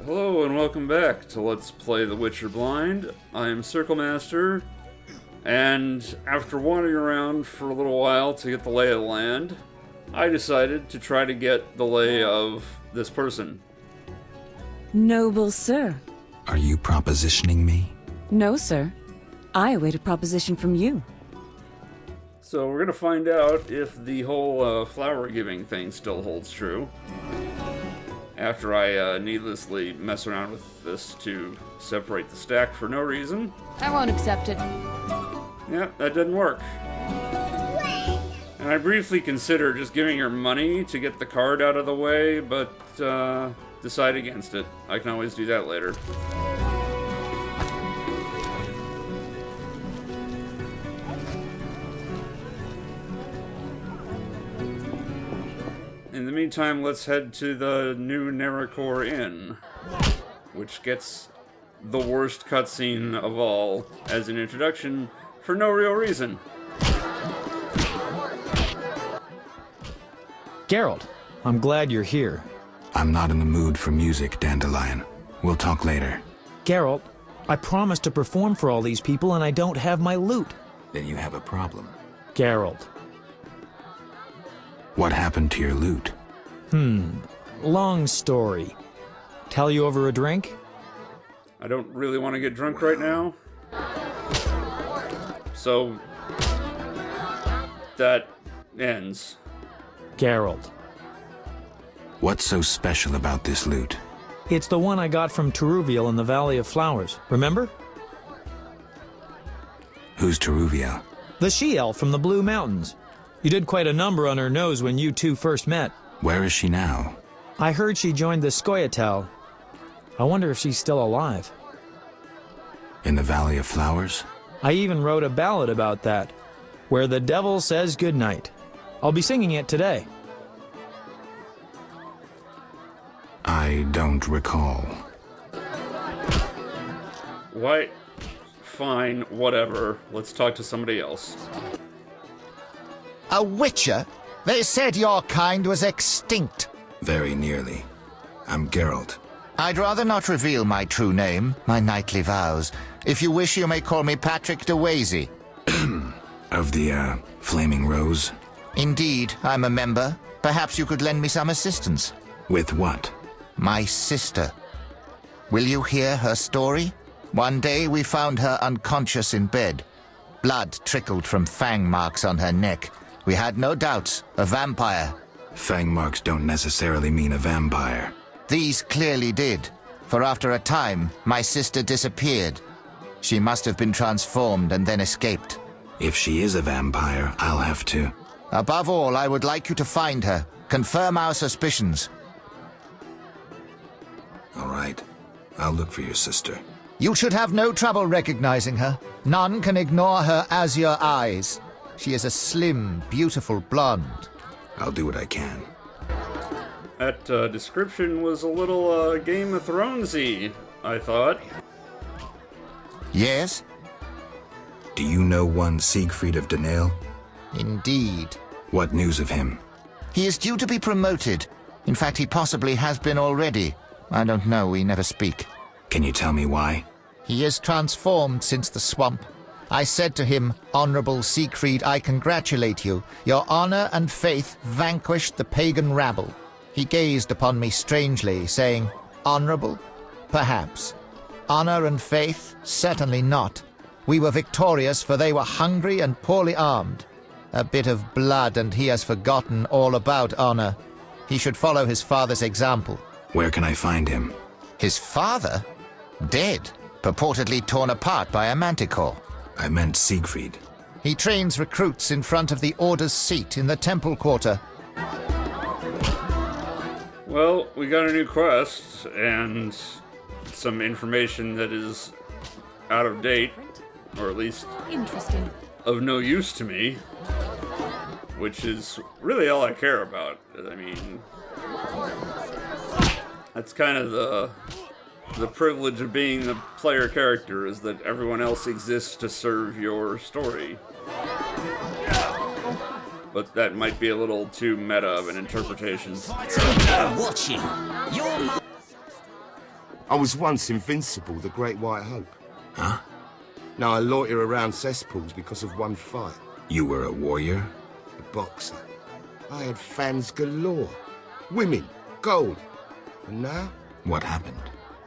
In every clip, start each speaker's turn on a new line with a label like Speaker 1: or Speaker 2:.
Speaker 1: Hello and welcome back to Let's Play The Witcher Blind. I am Circle Master, and after wandering around for a little while to get the lay of the land, I decided to try to get the lay of this person.
Speaker 2: Noble sir.
Speaker 3: Are you propositioning me?
Speaker 2: No, sir. I await a proposition from you.
Speaker 1: So we're gonna find out if the whole flower giving thing still holds true. After I needlessly mess around with this to separate the stack for no reason.
Speaker 4: I won't accept it.
Speaker 1: Yeah, that didn't work. And I briefly considered just giving her money to get the card out of the way, but decide against it. I can always do that later. In the meantime, let's head to the new Nericor Inn, which gets the worst cutscene of all as an introduction for no real reason.
Speaker 5: Geralt, I'm glad you're here.
Speaker 3: I'm not in the mood for music, Dandelion. We'll talk later.
Speaker 5: Geralt, I promised to perform for all these people and I don't have my lute.
Speaker 3: Then you have a problem.
Speaker 5: Geralt.
Speaker 3: What happened to your lute?
Speaker 5: Long story. Tell you over a drink?
Speaker 1: I don't really want to get drunk right now. So that ends.
Speaker 5: Geralt.
Speaker 3: What's so special about this lute?
Speaker 5: It's the one I got from Teruviel in the Valley of Flowers. Remember?
Speaker 3: Who's Teruviel?
Speaker 5: The she-elf from the Blue Mountains. You did quite a number on her nose when you two first met.
Speaker 3: Where is she now?
Speaker 5: I heard she joined the Scoia'tael. I wonder if she's still alive.
Speaker 3: In the Valley of Flowers?
Speaker 5: I even wrote a ballad about that, where the devil says goodnight. I'll be singing it today.
Speaker 3: I don't recall.
Speaker 1: Why? Fine, whatever. Let's talk to somebody else.
Speaker 6: A witcher? They said your kind was extinct.
Speaker 3: Very nearly. I'm Geralt.
Speaker 6: I'd rather not reveal my true name, my knightly vows. If you wish, you may call me Patrick de Wazy.
Speaker 3: Of the, Flaming Rose?
Speaker 6: Indeed, I'm a member. Perhaps you could lend me some assistance.
Speaker 3: With what?
Speaker 6: My sister. Will you hear her story? One day we found her unconscious in bed. Blood trickled from fang marks on her neck. We had no doubts, a vampire.
Speaker 3: Fang marks don't necessarily mean a vampire.
Speaker 6: These clearly did, for after a time, my sister disappeared. She must have been transformed and then escaped.
Speaker 3: If she is a vampire, I'll have to.
Speaker 6: Above all, I would like you to find her. Confirm our suspicions.
Speaker 3: All right. I'll look for your sister.
Speaker 6: You should have no trouble recognizing her. None can ignore her azure eyes. She is a slim, beautiful blonde.
Speaker 3: I'll do what I can.
Speaker 1: That description was a little Game of Thrones-y, I thought.
Speaker 6: Yes?
Speaker 3: Do you know one Siegfried of Danale?
Speaker 6: Indeed.
Speaker 3: What news of him?
Speaker 6: He is due to be promoted. In fact, he possibly has been already. I don't know, we never speak.
Speaker 3: Can you tell me why?
Speaker 6: He is transformed since the swamp. I said to him, Honorable Siegfried, I congratulate you. Your honor and faith vanquished the pagan rabble. He gazed upon me strangely, saying, Honorable? Perhaps. Honor and faith? Certainly not. We were victorious, for they were hungry and poorly armed. A bit of blood, and he has forgotten all about honor. He should follow his father's example.
Speaker 3: Where can I find him?
Speaker 6: His father? Dead, purportedly torn apart by a manticore.
Speaker 3: I meant Siegfried.
Speaker 6: He trains recruits in front of the Order's seat in the Temple Quarter.
Speaker 1: Well, we got a new quest, and some information that is out of date, or at least
Speaker 4: Interesting.
Speaker 1: of no use to me, which is really all I care about. I mean, that's kind of the privilege of being the player character, is that everyone else exists to serve your story. but that might be a little too meta of an interpretation.
Speaker 7: I was once invincible, the Great White Hope.
Speaker 3: Huh?
Speaker 7: Now I loiter around cesspools because of one fight.
Speaker 3: You were a warrior?
Speaker 7: A boxer. I had fans galore. Women, gold. And now?
Speaker 3: What happened?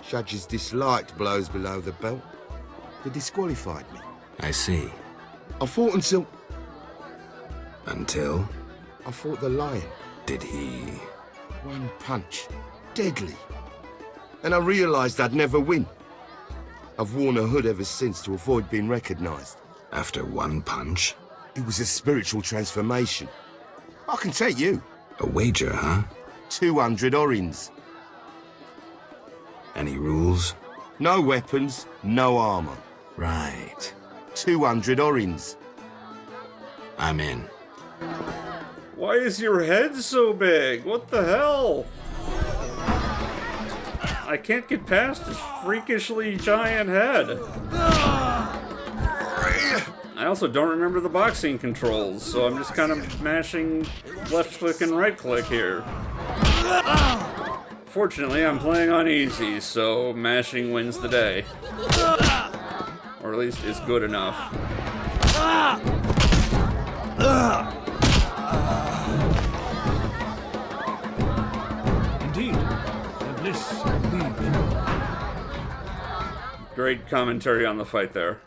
Speaker 7: Judges disliked blows below the belt. They disqualified me.
Speaker 3: I see.
Speaker 7: I fought until...
Speaker 3: Until?
Speaker 7: I fought the lion.
Speaker 3: Did he...
Speaker 7: One punch. Deadly. And I realised I'd never win. I've worn a hood ever since to avoid being recognised.
Speaker 3: After one punch?
Speaker 7: It was a spiritual transformation. I can take you.
Speaker 3: A wager, huh?
Speaker 7: 200 orins.
Speaker 3: Any rules?
Speaker 7: No weapons, no armour.
Speaker 3: Right.
Speaker 7: 200 orins.
Speaker 3: I'm in.
Speaker 1: Why is your head so big? What the hell? I can't get past his freakishly giant head. I also don't remember the boxing controls, so I'm just kind of mashing left click and right click here. Fortunately, I'm playing on easy, so mashing wins the day. Or at least is good enough.
Speaker 8: Indeed, the bliss of liege.
Speaker 1: Great commentary on the fight there.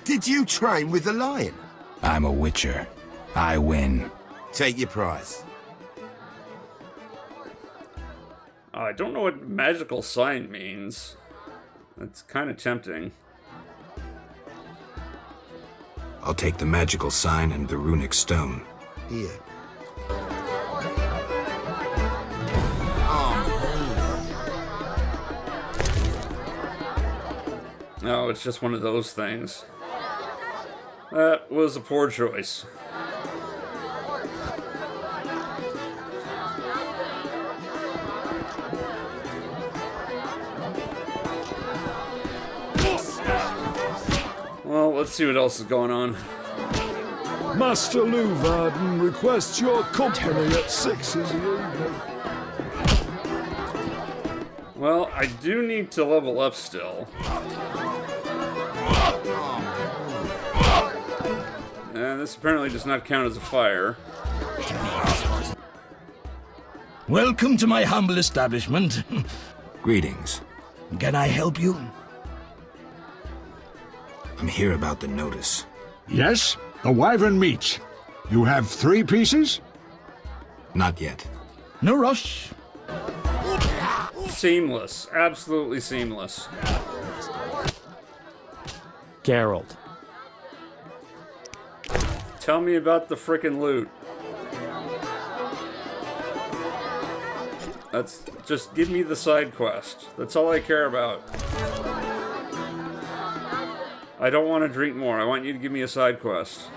Speaker 7: Did you train with the lion?
Speaker 3: I'm a witcher. I win.
Speaker 7: Take your prize.
Speaker 1: I don't know what magical sign means. That's kind of tempting.
Speaker 3: I'll take the magical sign and the runic stone.
Speaker 7: Here.
Speaker 1: No, it's just one of those things. That was a poor choice. Well, let's see what else is going on.
Speaker 8: Master Luvarden requests your company at 6 in the evening.
Speaker 1: Well, I do need to level up still. And this apparently does not count as a fire.
Speaker 9: Welcome to my humble establishment.
Speaker 3: Greetings.
Speaker 9: Can I help you?
Speaker 3: I'm here about the notice.
Speaker 10: Yes, the wyvern meat. You have 3 pieces?
Speaker 3: Not yet.
Speaker 9: No rush.
Speaker 1: Seamless. Absolutely seamless.
Speaker 5: Geralt.
Speaker 1: Tell me about the frickin' loot. That's just give me the side quest. That's all I care about. I don't want to drink more. I want you to give me a side quest.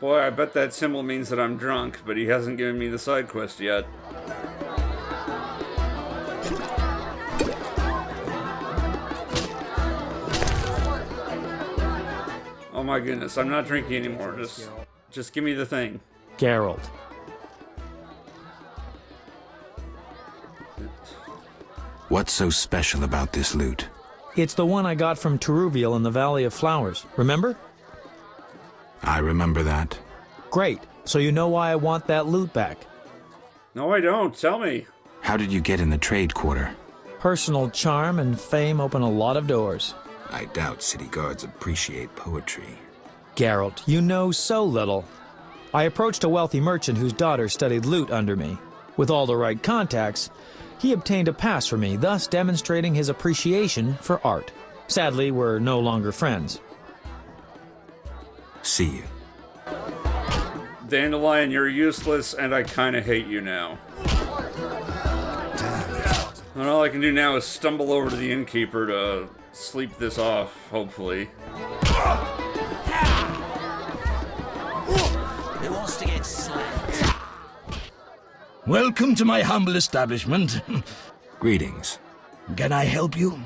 Speaker 1: Boy, I bet that symbol means that I'm drunk, but he hasn't given me the side quest yet. Oh my goodness, I'm not drinking anymore. Just give me the thing.
Speaker 5: Geralt.
Speaker 3: What's so special about this loot?
Speaker 5: It's the one I got from Teruviel in the Valley of Flowers. Remember?
Speaker 3: I remember that.
Speaker 5: Great. So you know why I want that loot back.
Speaker 1: No, I don't. Tell me.
Speaker 3: How did you get in the trade quarter?
Speaker 5: Personal charm and fame open a lot of doors.
Speaker 3: I doubt city guards appreciate poetry.
Speaker 5: Geralt, you know so little. I approached a wealthy merchant whose daughter studied lute under me. With all the right contacts, he obtained a pass for me, thus demonstrating his appreciation for art. Sadly, we're no longer friends.
Speaker 3: See you.
Speaker 1: Dandelion, you're useless, and I kinda hate you now. And all I can do now is stumble over to the innkeeper to sleep this off, hopefully.
Speaker 9: Who wants to get slapped? Welcome to my humble establishment.
Speaker 3: Greetings.
Speaker 9: Can I help you?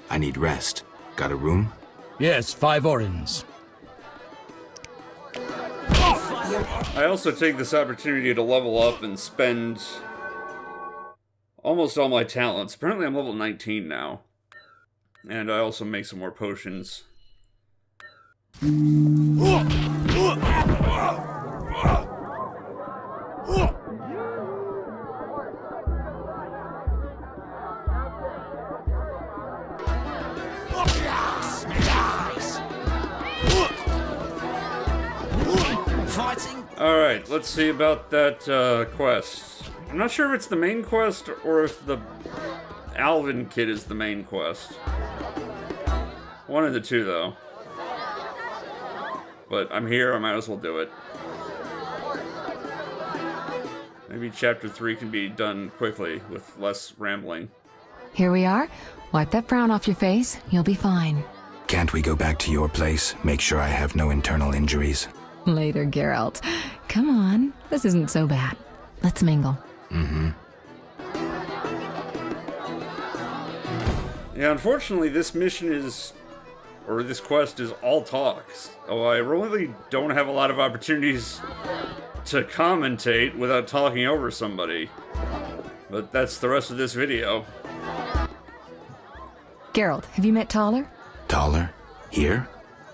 Speaker 3: I need rest. Got a room?
Speaker 9: Yes, 5 orens.
Speaker 1: I also take this opportunity to level up and spend almost all my talents. Apparently I'm level 19 now. And I also make some more potions. Alright, let's see about that quest. I'm not sure if it's the main quest or if the Alvin kid is the main quest. One of the two, though. But I'm here, I might as well do it. Maybe chapter 3 can be done quickly with less rambling.
Speaker 4: Here we are. Wipe that frown off your face. You'll be fine.
Speaker 3: Can't we go back to your place? Make sure I have no internal injuries.
Speaker 4: Later, Geralt. Come on. This isn't so bad. Let's mingle.
Speaker 1: Yeah, unfortunately, this mission is, or this quest is all talks. Oh, I really don't have a lot of opportunities to commentate without talking over somebody. But that's the rest of this video.
Speaker 4: Geralt, have you met Taller?
Speaker 3: Taller? Here?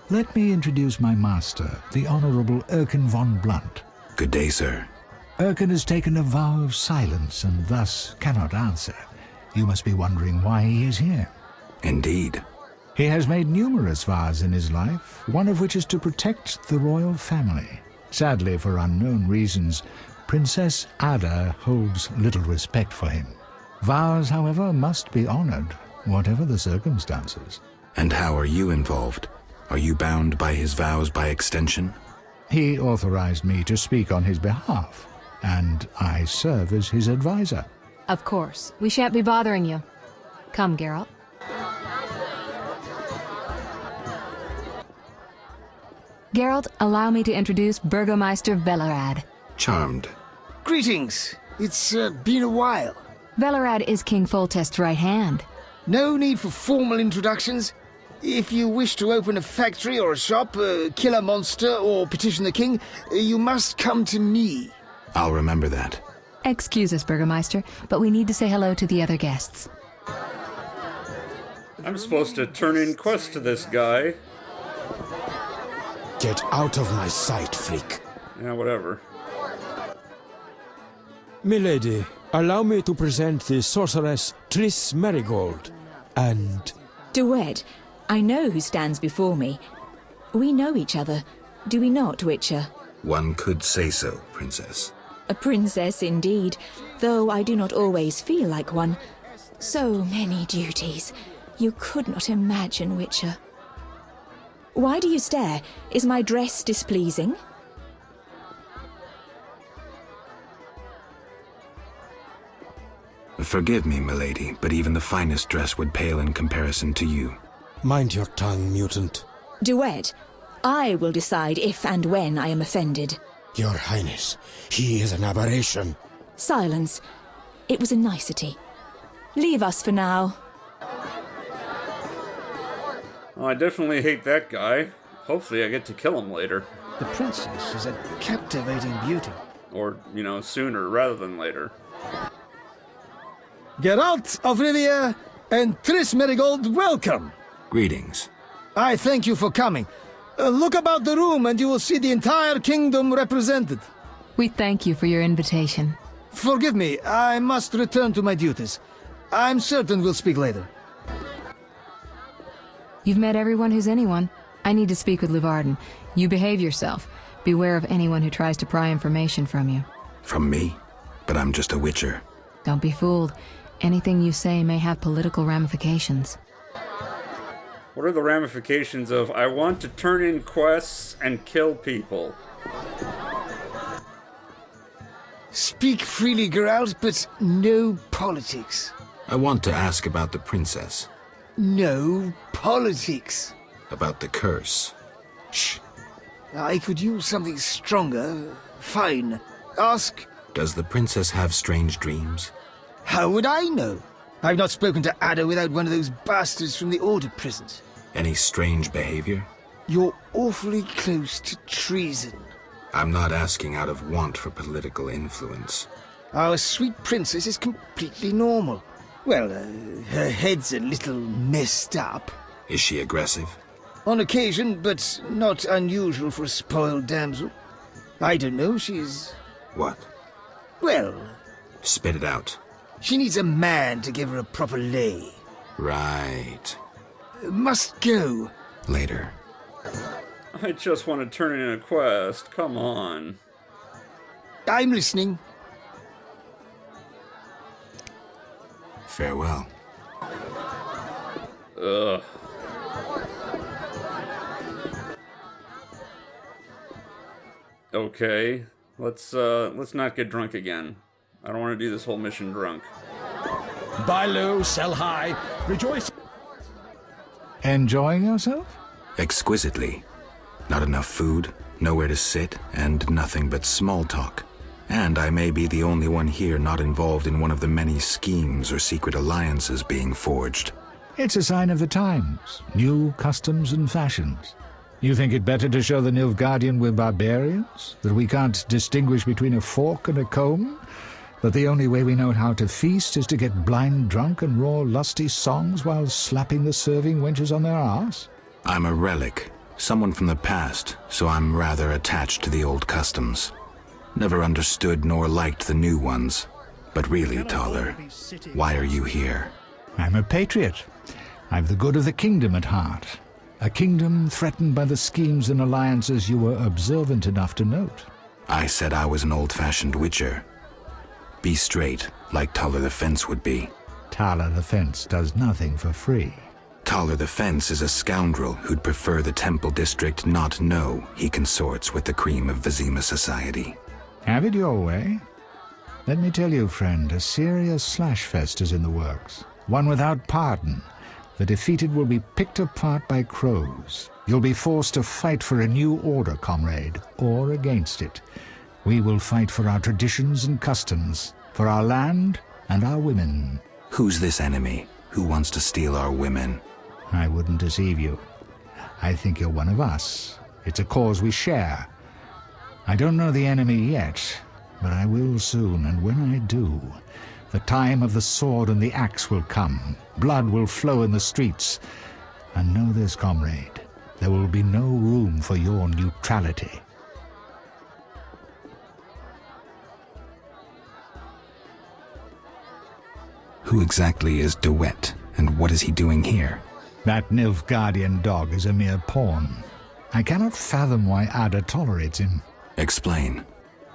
Speaker 10: Let me introduce my master, the Honorable Erkin von Blunt.
Speaker 3: Good day, sir.
Speaker 10: Erkin has taken a vow of silence and thus cannot answer. You must be wondering why he is here.
Speaker 3: Indeed.
Speaker 10: He has made numerous vows in his life, one of which is to protect the royal family. Sadly, for unknown reasons, Princess Ada holds little respect for him. Vows, however, must be honored, whatever the circumstances.
Speaker 3: And how are you involved? Are you bound by his vows by extension?
Speaker 10: He authorized me to speak on his behalf, and I serve as his advisor.
Speaker 4: Of course. We shan't be bothering you. Come, Geralt. Geralt, allow me to introduce Burgomeister Velerad.
Speaker 3: Charmed.
Speaker 11: Greetings. It's been a while.
Speaker 4: Velerad is King Foltest's right hand.
Speaker 11: No need for formal introductions. If you wish to open a factory or a shop, kill a monster, or petition the king, you must come to me.
Speaker 3: I'll remember that.
Speaker 4: Excuse us, Burgomeister, but we need to say hello to the other guests.
Speaker 1: I'm supposed to turn in quests to this guy.
Speaker 12: Get out of my sight, freak.
Speaker 1: Yeah, whatever.
Speaker 12: Milady, allow me to present the sorceress Triss Merigold, and...
Speaker 2: Duet, I know who stands before me. We know each other, do we not, Witcher?
Speaker 3: One could say so, Princess.
Speaker 2: A princess indeed, though I do not always feel like one. So many duties. You could not imagine, Witcher. Why do you stare? Is my dress displeasing?
Speaker 3: Forgive me, milady, but even the finest dress would pale in comparison to you.
Speaker 12: Mind your tongue, mutant.
Speaker 2: Duet, I will decide if and when I am offended.
Speaker 12: Your Highness, he is an aberration.
Speaker 2: Silence. It was a nicety. Leave us for now.
Speaker 1: Oh, I definitely hate that guy. Hopefully I get to kill him later.
Speaker 11: The princess is a captivating beauty.
Speaker 1: Or, you know, sooner rather than later.
Speaker 11: Geralt of Rivia and Triss Merigold, welcome.
Speaker 3: Greetings.
Speaker 11: I thank you for coming. Look about the room and you will see the entire kingdom represented.
Speaker 4: We thank you for your invitation.
Speaker 11: Forgive me, I must return to my duties. I'm certain we'll speak later.
Speaker 4: You've met everyone who's anyone. I need to speak with Luvarden. You behave yourself. Beware of anyone who tries to pry information from you.
Speaker 3: From me? But I'm just a witcher.
Speaker 4: Don't be fooled. Anything you say may have political ramifications.
Speaker 1: What are the ramifications of I want to turn in quests and kill people?
Speaker 11: Speak freely, Geralt, but no politics.
Speaker 3: I want to ask about the princess.
Speaker 11: No politics.
Speaker 3: About the curse.
Speaker 11: Shh. I could use something stronger. Fine. Ask.
Speaker 3: Does the princess have strange dreams?
Speaker 11: How would I know? I've not spoken to Ada without one of those bastards from the Order prisons.
Speaker 3: Any strange behavior?
Speaker 11: You're awfully close to treason.
Speaker 3: I'm not asking out of want for political influence.
Speaker 11: Our sweet princess is completely normal. Well, her head's a little messed up.
Speaker 3: Is she aggressive?
Speaker 11: On occasion, but not unusual for a spoiled damsel. I don't know, she's...
Speaker 3: What?
Speaker 11: Well...
Speaker 3: Spit it out.
Speaker 11: She needs a man to give her a proper lay.
Speaker 3: Right.
Speaker 11: Must go.
Speaker 3: Later.
Speaker 1: I just want to turn in a quest. Come on.
Speaker 11: I'm listening.
Speaker 3: Farewell.
Speaker 1: Ugh. Okay, let's not get drunk again. I don't want to do this whole mission drunk.
Speaker 9: Buy low, sell high, rejoice.
Speaker 10: Enjoying yourself?
Speaker 3: Exquisitely. Not enough food, nowhere to sit, and nothing but small talk. And I may be the only one here not involved in one of the many schemes or secret alliances being forged.
Speaker 10: It's a sign of the times. New customs and fashions. You think it better to show the Nilfgaardian we're barbarians? That we can't distinguish between a fork and a comb? That the only way we know how to feast is to get blind drunk and roar lusty songs while slapping the serving wenches on their arse?
Speaker 3: I'm a relic, someone from the past, so I'm rather attached to the old customs. Never understood nor liked the new ones. But really, Taller, why are you here?
Speaker 10: I'm a patriot. I've the good of the kingdom at heart. A kingdom threatened by the schemes and alliances you were observant enough to note.
Speaker 3: I said I was an old-fashioned witcher. Be straight, like Taller the Fence would be.
Speaker 10: Taller the Fence does nothing for free.
Speaker 3: Taller the Fence is a scoundrel who'd prefer the Temple District not know he consorts with the cream of Vizima society.
Speaker 10: Have it your way. Let me tell you, friend, a serious slashfest is in the works. One without pardon. The defeated will be picked apart by crows. You'll be forced to fight for a new order, comrade, or against it. We will fight for our traditions and customs, for our land and our women.
Speaker 3: Who's this enemy? Who wants to steal our women?
Speaker 10: I wouldn't deceive you. I think you're one of us. It's a cause we share. I don't know the enemy yet, but I will soon, and when I do, the time of the sword and the axe will come. Blood will flow in the streets. And know this, comrade, there will be no room for your neutrality.
Speaker 3: Who exactly is DeWitt, and what is he doing here?
Speaker 10: That Nilfgaardian dog is a mere pawn. I cannot fathom why Ada tolerates him.
Speaker 3: Explain.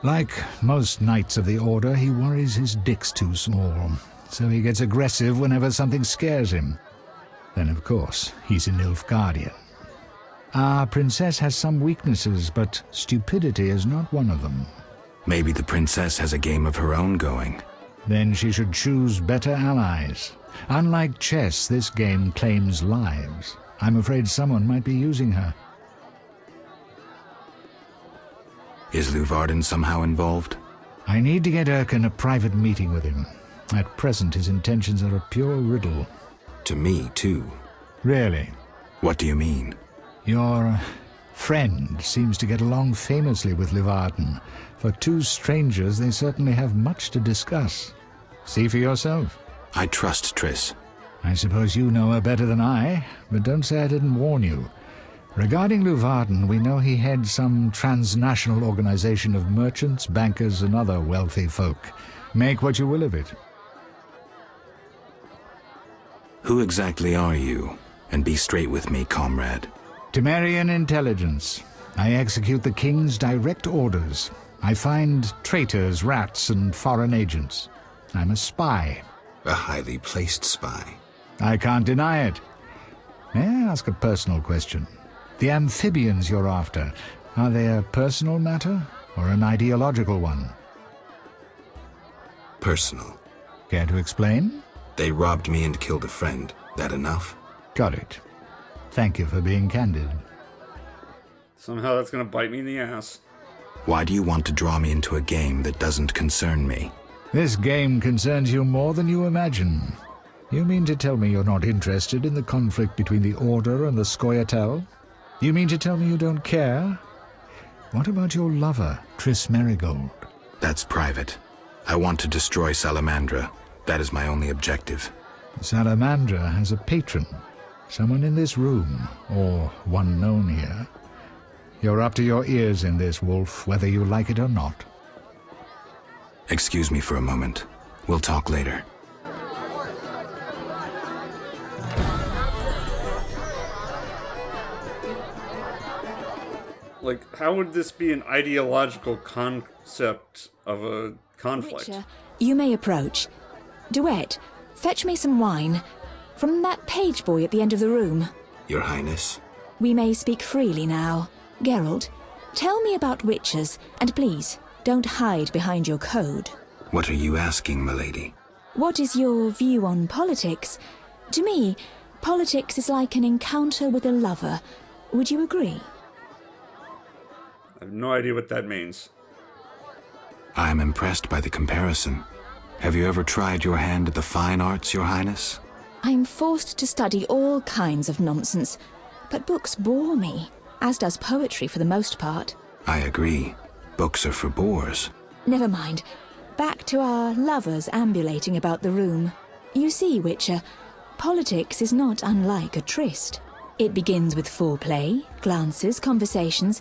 Speaker 10: Like most knights of the Order, he worries his dick's too small, so he gets aggressive whenever something scares him. Then, of course, he's a Nilfgaardian. Our princess has some weaknesses, but stupidity is not one of them.
Speaker 3: Maybe the princess has a game of her own going.
Speaker 10: Then she should choose better allies. Unlike chess, this game claims lives. I'm afraid someone might be using her.
Speaker 3: Is Luvarden somehow involved?
Speaker 10: I need to get Erkin a private meeting with him. At present, his intentions are a pure riddle.
Speaker 3: To me, too.
Speaker 10: Really?
Speaker 3: What do you mean?
Speaker 10: Your friend seems to get along famously with Luvarden. For two strangers, they certainly have much to discuss. See for yourself.
Speaker 3: I trust Triss.
Speaker 10: I suppose you know her better than I, but don't say I didn't warn you. Regarding Luvarden, we know he heads some transnational organization of merchants, bankers, and other wealthy folk. Make what you will of it.
Speaker 3: Who exactly are you? And be straight with me, comrade.
Speaker 10: Temerian intelligence. I execute the king's direct orders. I find traitors, rats, and foreign agents. I'm a spy.
Speaker 3: A highly placed spy.
Speaker 10: I can't deny it. May I ask a personal question? The amphibians you're after, are they a personal matter or an ideological one?
Speaker 3: Personal.
Speaker 10: Care to explain?
Speaker 3: They robbed me and killed a friend. That enough?
Speaker 10: Got it. Thank you for being candid.
Speaker 1: Somehow that's gonna bite me in the ass.
Speaker 3: Why do you want to draw me into a game that doesn't concern me?
Speaker 10: This game concerns you more than you imagine. You mean to tell me you're not interested in the conflict between the Order and the Scoia'tael? You mean to tell me you don't care? What about your lover, Triss Merigold?
Speaker 3: That's private. I want to destroy Salamandra. That is my only objective.
Speaker 10: Salamandra has a patron. Someone in this room, or one known here. You're up to your ears in this, Wolf, whether you like it or not.
Speaker 3: Excuse me for a moment. We'll talk later.
Speaker 1: Like, how would this be an ideological concept of a conflict?
Speaker 2: Witcher, you may approach. Duet, fetch me some wine. From that page boy at the end of the room.
Speaker 3: Your Highness?
Speaker 2: We may speak freely now. Geralt, tell me about witchers, and please, don't hide behind your code.
Speaker 3: What are you asking, milady?
Speaker 2: What is your view on politics? To me, politics is like an encounter with a lover. Would you agree?
Speaker 1: I have no idea what that means.
Speaker 3: I'm impressed by the comparison. Have you ever tried your hand at the fine arts, Your Highness?
Speaker 2: I'm forced to study all kinds of nonsense, but books bore me, as does poetry for the most part.
Speaker 3: I agree. Books are for bores.
Speaker 2: Never mind. Back to our lovers ambulating about the room. You see, Witcher, politics is not unlike a tryst. It begins with foreplay, glances, conversations.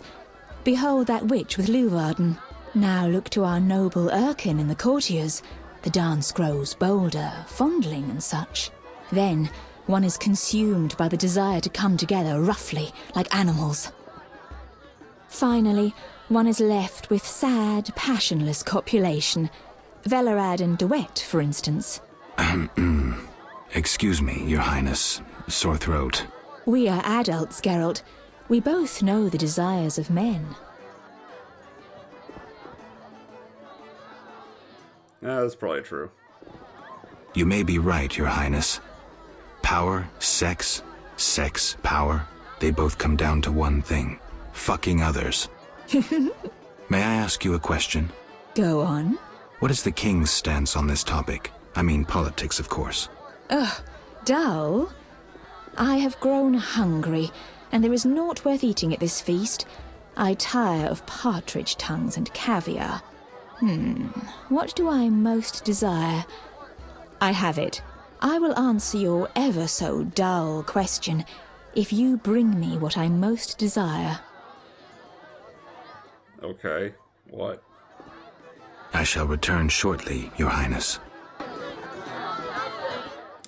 Speaker 2: Behold that witch with Luvarden. Now look to our noble Erkin and the courtiers. The dance grows bolder, fondling and such. Then one is consumed by the desire to come together roughly, like animals. Finally, one is left with sad, passionless copulation. Velerad and Duet, for instance.
Speaker 3: Excuse me, Your Highness. Sore throat.
Speaker 2: We are adults, Geralt. We both know the desires of men.
Speaker 1: That's probably true.
Speaker 3: You may be right, Your Highness. Power, sex, power, they both come down to one thing. Fucking others. May I ask you a question?
Speaker 2: Go on.
Speaker 3: What is the king's stance on this topic? I mean politics, of course.
Speaker 2: Ugh, dull? I have grown hungry, and there is naught worth eating at this feast. I tire of partridge tongues and caviar. What do I most desire? I have it. I will answer your ever so dull question if you bring me what I most desire.
Speaker 1: Okay, what?
Speaker 3: I shall return shortly, Your Highness.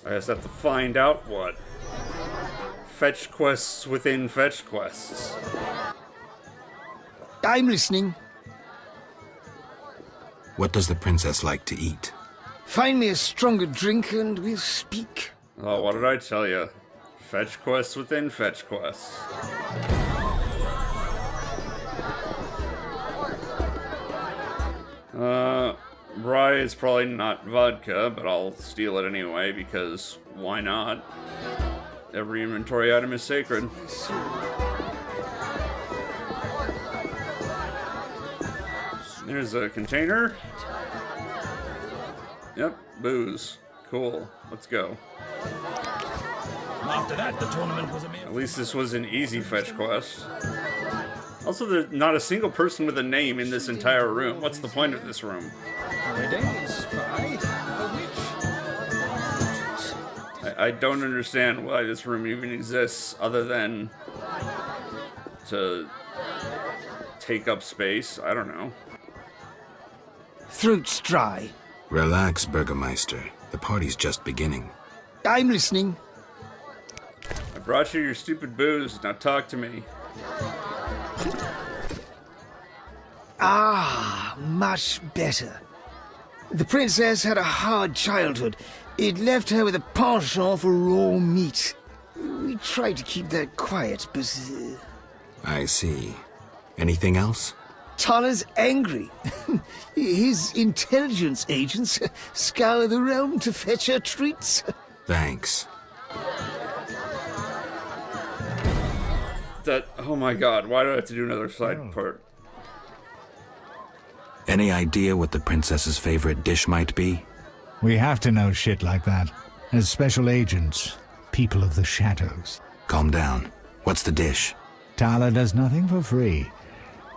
Speaker 1: I just have to find out what. Fetch quests within fetch quests.
Speaker 11: I'm listening.
Speaker 3: What does the princess like to eat?
Speaker 11: Find me a stronger drink and we'll speak.
Speaker 1: Oh, what did I tell you? Fetch quests within fetch quests. Rye is probably not vodka, but I'll steal it anyway, because why not? Every inventory item is sacred. There's a container. Yep, booze. Cool. Let's go.
Speaker 9: After that, the tournament was a mere...
Speaker 1: At least this was an easy fetch quest. Also, there's not a single person with a name in this entire room. What's the point of this room? I don't understand why this room even exists, other than to take up space. I don't know.
Speaker 11: Throat's dry.
Speaker 3: Relax, Burgermeister. The party's just beginning.
Speaker 11: I'm listening.
Speaker 1: I brought you your stupid booze. Now talk to me.
Speaker 11: Ah, much better. The princess had a hard childhood. It left her with a penchant for raw meat. We tried to keep that quiet, but...
Speaker 3: I see. Anything else?
Speaker 11: Tala's angry. His intelligence agents scour the realm to fetch her treats.
Speaker 3: Thanks.
Speaker 1: Oh my god, why do I have to do another side part?
Speaker 3: Any idea what the princess's favorite dish might be?
Speaker 10: We have to know shit like that. As special agents, people of the shadows.
Speaker 3: Calm down. What's the dish?
Speaker 10: Tala does nothing for free.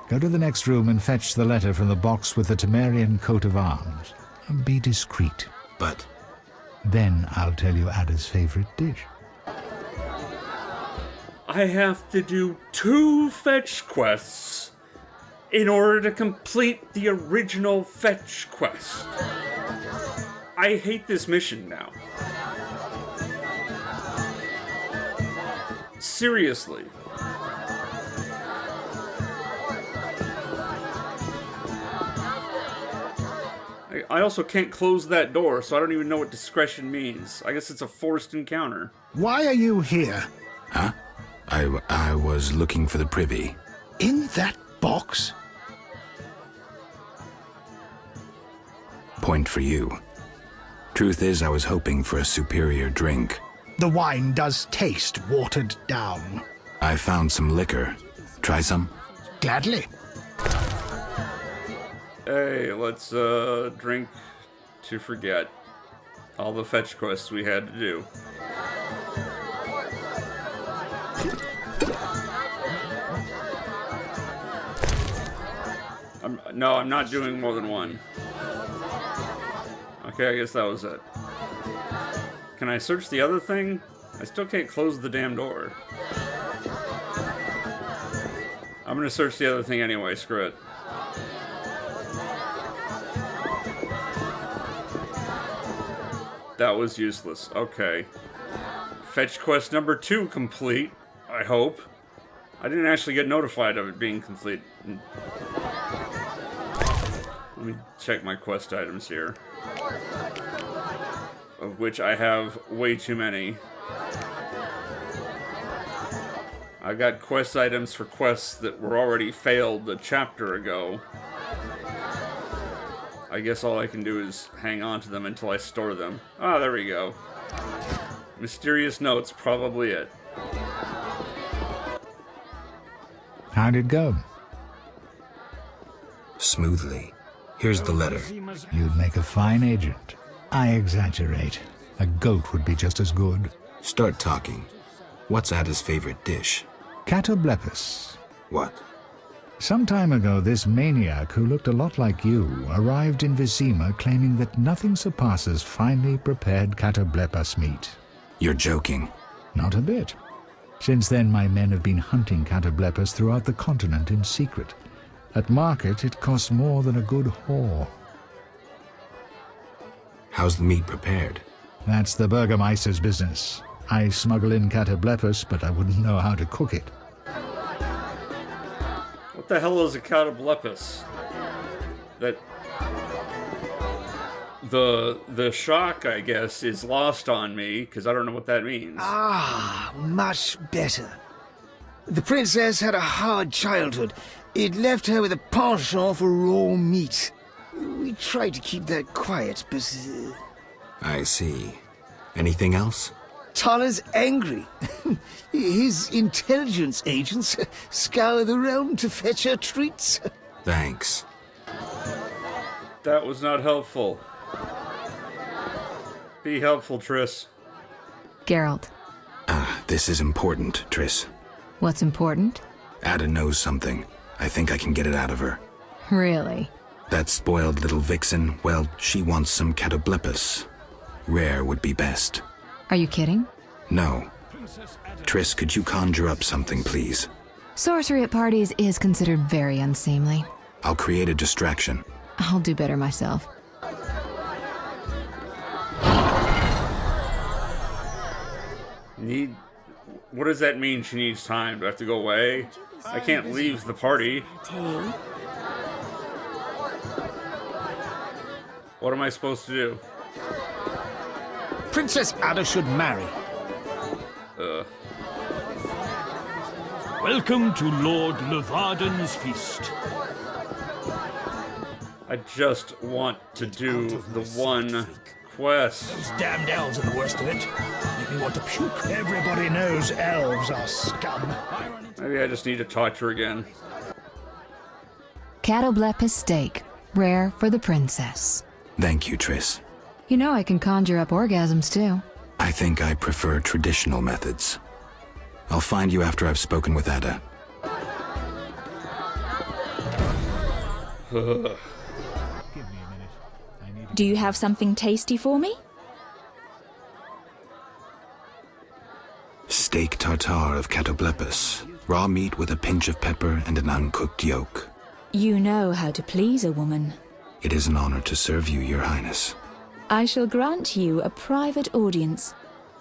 Speaker 10: Go to the next room and fetch the letter from the box with the Temerian coat of arms. Be discreet.
Speaker 3: But...
Speaker 10: Then I'll tell you Ada's favorite dish.
Speaker 1: I have to do 2 fetch quests in order to complete the original fetch quest. I hate this mission now. Seriously. I also can't close that door, so I don't even know what discretion means. I guess it's a forced encounter.
Speaker 13: Why are you here?
Speaker 3: Huh? I was looking for the privy.
Speaker 13: In that box?
Speaker 3: Point for you. Truth is, I was hoping for a superior drink.
Speaker 13: The wine does taste watered down.
Speaker 3: I found some liquor. Try some?
Speaker 13: Gladly.
Speaker 1: Hey, let's drink to forget all the fetch quests we had to do. No, I'm not doing more than one. Okay, I guess that was it. Can I search the other thing? I still can't close the damn door. I'm gonna search the other thing anyway, screw it. That was useless. Okay. Fetch quest number 2 complete, I hope. I didn't actually get notified of it being complete. Let me check my quest items here. Of which I have way too many. I got quest items for quests that were already failed a chapter ago. I guess all I can do is hang on to them until I store them. Ah, there we go. Mysterious notes, probably it.
Speaker 10: How'd it go?
Speaker 3: Smoothly. Here's the letter.
Speaker 10: You'd make a fine agent. I exaggerate. A goat would be just as good.
Speaker 3: Start talking. What's Ada's favorite dish?
Speaker 10: Catoblepis.
Speaker 3: What?
Speaker 10: Some time ago, this maniac who looked a lot like you arrived in Vizima claiming that nothing surpasses finely prepared Catoblepas meat.
Speaker 3: You're joking.
Speaker 10: Not a bit. Since then, my men have been hunting Catoblepas throughout the continent in secret. At market, it costs more than a good whore.
Speaker 3: How's the meat prepared?
Speaker 10: That's the Burgermeister's business. I smuggle in Catoblepas, but I wouldn't know how to cook it.
Speaker 1: What the hell is a Catoblepis? That... The shock, I guess, is lost on me, because I don't know what that means.
Speaker 11: Ah, much better. The princess had a hard childhood. It left her with a penchant for raw meat. We tried to keep that quiet, but...
Speaker 3: I see. Anything else?
Speaker 11: Tala's angry. His intelligence agents scour the realm to fetch her treats.
Speaker 3: Thanks.
Speaker 1: That was not helpful. Be helpful, Triss.
Speaker 4: Geralt.
Speaker 3: This is important, Triss.
Speaker 4: What's important?
Speaker 3: Ada knows something. I think I can get it out of her.
Speaker 4: Really?
Speaker 3: That spoiled little vixen, well, she wants some Catoblepis. Rare would be best.
Speaker 4: Are you kidding?
Speaker 3: No. Triss, could you conjure up something, please?
Speaker 4: Sorcery at parties is considered very unseemly.
Speaker 3: I'll create a distraction.
Speaker 4: I'll do better myself.
Speaker 1: What does that mean she needs time? Do I have to go away? I can't leave the party. What am I supposed to do?
Speaker 13: Princess Ada should marry.
Speaker 8: Welcome to Lord Levarden's feast.
Speaker 1: I just want to do the one quest.
Speaker 9: Those damned elves are the worst of it. Make me want to puke.
Speaker 13: Everybody knows elves are scum.
Speaker 1: Maybe I just need to talk to her again.
Speaker 4: Catoblepis steak, rare for the princess.
Speaker 3: Thank you, Triss.
Speaker 4: You know I can conjure up orgasms too.
Speaker 3: I think I prefer traditional methods. I'll find you after I've spoken with Ada.
Speaker 2: Do you have something tasty for me?
Speaker 3: Steak tartare of Catoblepus. Raw meat with a pinch of pepper and an uncooked yolk.
Speaker 2: You know how to please a woman.
Speaker 3: It is an honor to serve you, Your Highness.
Speaker 2: I shall grant you a private audience.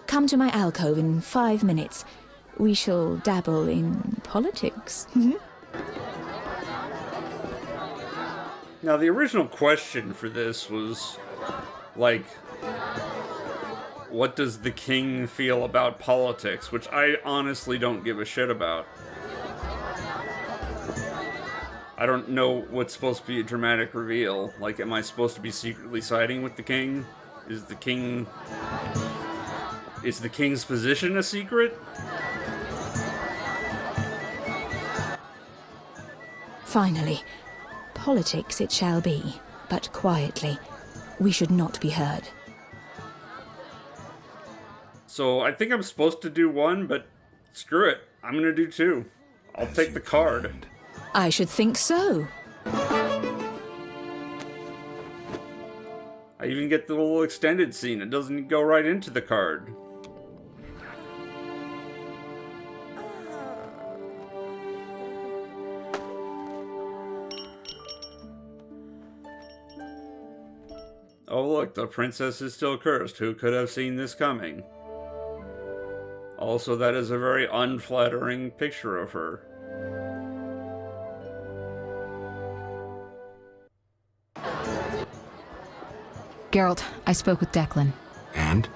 Speaker 2: Come to my alcove in 5 minutes. We shall dabble in politics.
Speaker 1: Now, the original question for this was, like, what does the king feel about politics? Which I honestly don't give a shit about. I don't know what's supposed to be a dramatic reveal. Like, am I supposed to be secretly siding with the king? Is the king's position a secret?
Speaker 2: Finally, politics it shall be, but quietly. We should not be heard.
Speaker 1: So I think I'm supposed to do one, but screw it. I'm gonna do 2. I'll take the card.
Speaker 2: I should think so.
Speaker 1: I even get the little extended scene. It doesn't go right into the card. Oh look, the princess is still cursed. Who could have seen this coming? Also, that is a very unflattering picture of her.
Speaker 4: Geralt, I spoke with Declan.
Speaker 3: And?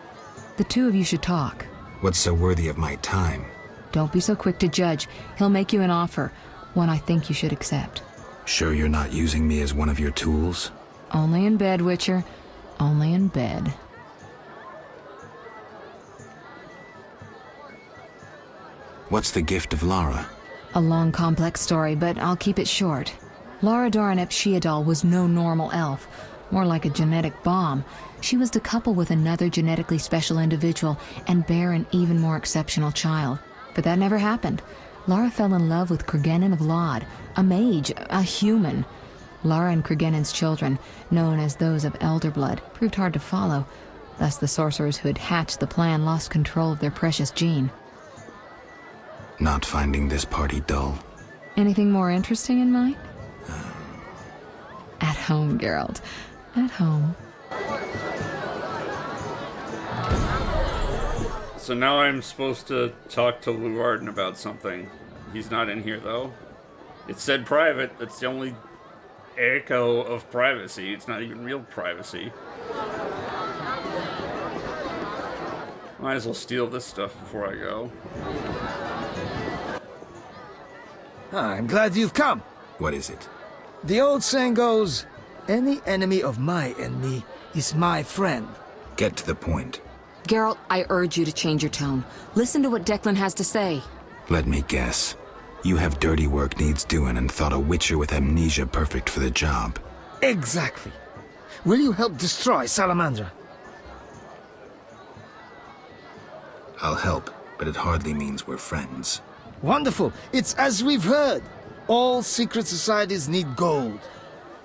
Speaker 4: The two of you should talk.
Speaker 3: What's so worthy of my time?
Speaker 4: Don't be so quick to judge. He'll make you an offer, one I think you should accept.
Speaker 3: Sure you're not using me as one of your tools?
Speaker 4: Only in bed, Witcher. Only in bed.
Speaker 3: What's the gift of Lara?
Speaker 4: A long, complex story, but I'll keep it short. Lara Dorn ep Sheodal was no normal elf, more like a genetic bomb. She was to couple with another genetically special individual and bear an even more exceptional child. But that never happened. Lara fell in love with Cregennan of Lod, a mage, a human. Lara and Cregennan's children, known as those of Elder Blood, proved hard to follow. Thus the sorcerers who had hatched the plan lost control of their precious gene.
Speaker 3: Not finding this party dull?
Speaker 4: Anything more interesting in mind? At home, Geralt. At home.
Speaker 1: So now I'm supposed to talk to Leuvarden about something. He's not in here, though. It said private. That's the only echo of privacy. It's not even real privacy. Might as well steal this stuff before I go.
Speaker 11: I'm glad you've come.
Speaker 3: What is it?
Speaker 11: The old saying goes, any enemy of my enemy is my friend.
Speaker 3: Get to the point.
Speaker 14: Geralt, I urge you to change your tone. Listen to what Declan has to say.
Speaker 3: Let me guess. You have dirty work needs doing and thought a witcher with amnesia perfect for the job.
Speaker 11: Exactly. Will you help destroy Salamandra?
Speaker 3: I'll help, but it hardly means we're friends.
Speaker 11: Wonderful. It's as we've heard. All secret societies need gold.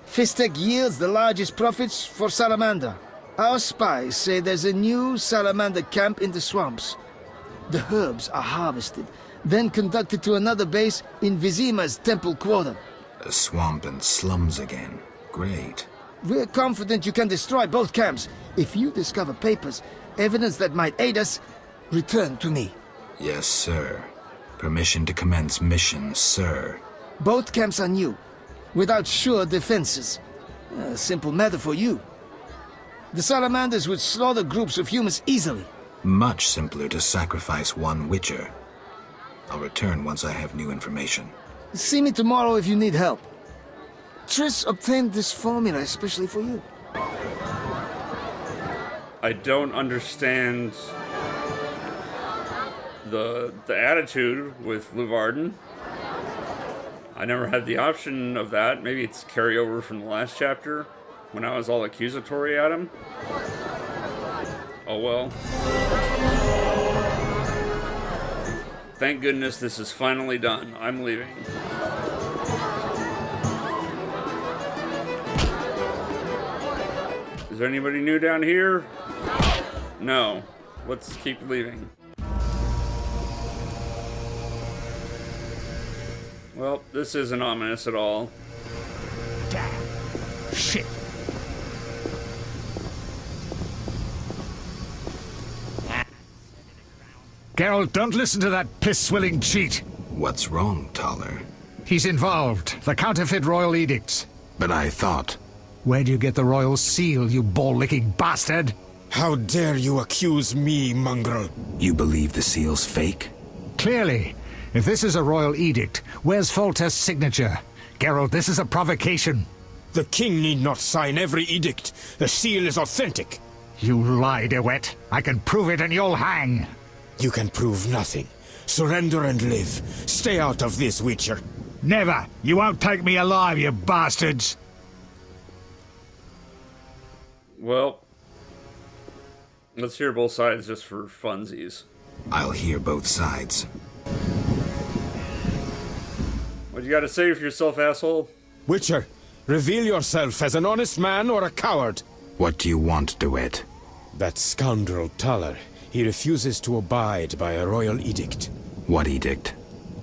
Speaker 11: Fistek yields the largest profits for Salamander. Our spies say there's a new Salamander camp in the swamps. The herbs are harvested, then conducted to another base in Vizima's temple quarter.
Speaker 3: A swamp and slums again. Great.
Speaker 11: We're confident you can destroy both camps. If you discover papers, evidence that might aid us, return to me.
Speaker 3: Yes, sir. Permission to commence mission, sir.
Speaker 11: Both camps are new, without sure defenses. A simple matter for you. The Salamanders would slaughter groups of humans easily.
Speaker 3: Much simpler to sacrifice one witcher. I'll return once I have new information.
Speaker 11: See me tomorrow if you need help. Triss obtained this formula especially for you.
Speaker 1: I don't understand the attitude with Leuvarden. I never had the option of that. Maybe it's carryover from the last chapter when I was all accusatory at him. Oh well. Thank goodness this is finally done. I'm leaving. Is there anybody new down here? No. Let's keep leaving. Well, this isn't ominous at all.
Speaker 10: Damn. Shit. Geralt, don't listen to that piss-swilling cheat.
Speaker 3: What's wrong, Taller?
Speaker 10: He's involved. The counterfeit royal edicts.
Speaker 3: But I thought...
Speaker 10: Where'd you get the royal seal, you ball-licking bastard?
Speaker 12: How dare you accuse me, mongrel?
Speaker 3: You believe the seal's fake?
Speaker 10: Clearly. If this is a royal edict, where's Foltest's signature? Geralt, this is a provocation.
Speaker 12: The king need not sign every edict. The seal is authentic.
Speaker 10: You lie, DeWitt. I can prove it and you'll hang.
Speaker 12: You can prove nothing. Surrender and live. Stay out of this, Witcher.
Speaker 10: Never. You won't take me alive, you bastards.
Speaker 1: Well, let's hear both sides just for funsies.
Speaker 3: I'll hear both sides.
Speaker 1: What you gotta say for yourself, asshole?
Speaker 12: Witcher, reveal yourself as an honest man or a coward.
Speaker 3: What do you want, DeWitt?
Speaker 12: That scoundrel Taller. He refuses to abide by a royal edict.
Speaker 3: What edict?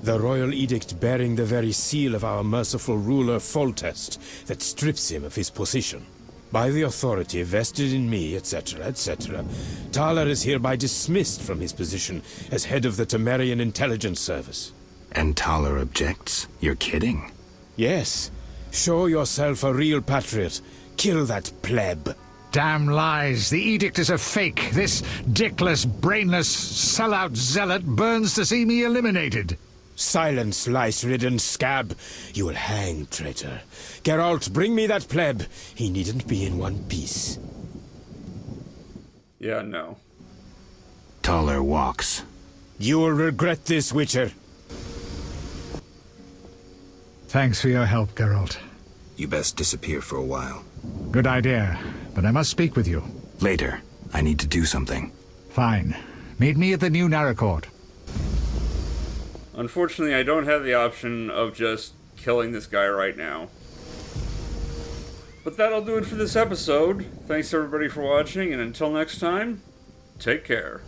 Speaker 12: The royal edict bearing the very seal of our merciful ruler Foltest that strips him of his position. By the authority vested in me, etc., etc., Taller is hereby dismissed from his position as head of the Temerian Intelligence Service.
Speaker 3: And Taller objects? You're kidding?
Speaker 12: Yes. Show yourself a real patriot. Kill that pleb.
Speaker 10: Damn lies. The edict is a fake. This dickless, brainless, sellout zealot burns to see me eliminated.
Speaker 12: Silence, lice-ridden scab. You will hang, traitor. Geralt, bring me that pleb. He needn't be in one piece.
Speaker 1: Yeah, no.
Speaker 3: Taller walks.
Speaker 12: You will regret this, Witcher.
Speaker 10: Thanks for your help, Geralt.
Speaker 3: You best disappear for a while.
Speaker 10: Good idea, but I must speak with you.
Speaker 3: Later. I need to do something.
Speaker 10: Fine. Meet me at the new Naracourt.
Speaker 1: Unfortunately, I don't have the option of just killing this guy right now. But that'll do it for this episode. Thanks everybody for watching, and until next time, take care.